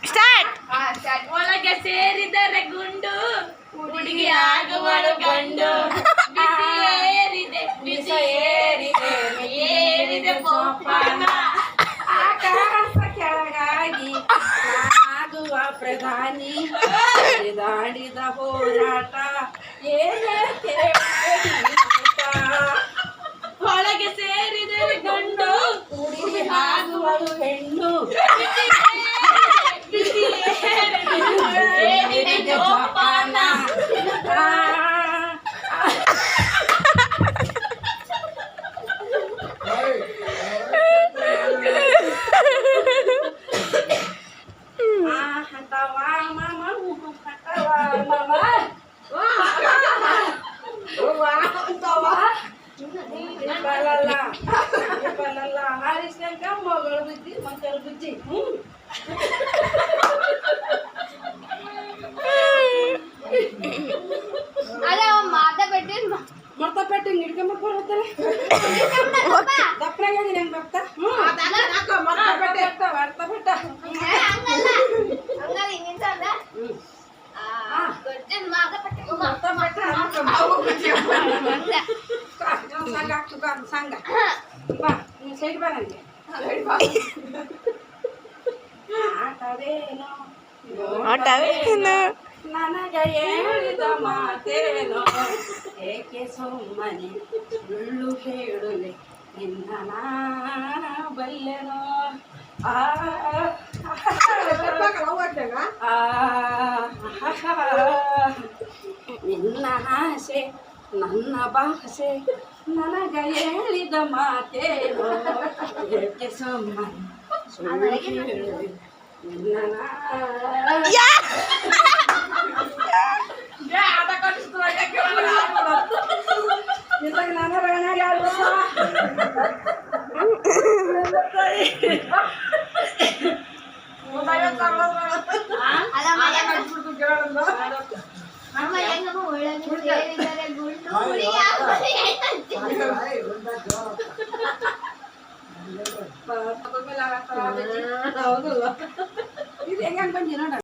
Start. ಒಳಗೆ ಸೇರಿದರೆ ಗುಂಡು ಹುಡುಗಿ ಆಗುವಳು ಗಂಡು. ಬಿಸಿ ಏರಿದೆ ಏರಿದೆ ಸೋಪಾನ. ಆಕಾಶ ಕೆಳಗಾಗಿ ನಾನಾಗುವ ಪ್ರಧಾನಿ. ದಾಡಿದ ಹೋರಾಟ ಏನಕ್ಕೆ ಒಳಗೆ ಸೇರಿದರೆ ಗಂಡು ಹುಡುಗಿ ಆಗುವಳು ಹೆಣ್ಣು. ಬಿಸಿ ಏರಿದೆ ಸೋಪಾನ. ಹಾರಿಸಿದಾಗ ಮಗಳು ಬುಜ್ಜಿ ಮಕ್ಕಳು ಬುಜ್ಜಿ. ಮರ್ತ ಪೆಟ್ಟು ಹಿಡ್ಕೆ ಮಾಡ್ಕೊಳ್ತಾರೆ. ದಪ್ಪನಾಗ ಹೆಂಗ್ ಬರ್ತಾ ಮರ್ತ ಬೆಟ್ಟ ಸಂಘ ಬಾ ನೀನು ಸೈಡ್ ಬಾ ನನಗೆ. ಆಟವೇನು ನನಗೆ ಹೇಳಿದ ಮಾತೇನೋ ಏಕೆ ಸುಮ್ಮನೆ ಸುಳ್ಳು ಹೇಳುವೆ ನಿನ್ನ ನಾ ಬಲ್ಲೆನೋ. ನಿನ್ನ ಆಸೆ ನನ್ನ ಭಾಷೆ ನನಗ ಹೇಳಿದ ಮಾತೇನೋ ಏಕೆ ಸುಮ್ಮನೆ ಸುಳ್ಳು ಹೇಳುವೆ ನಿನ್ನ ನಾ. ನಾನು ಹೌದು ಇದು ಹೆಂಗ ಬಂದಿ ನೋಡ.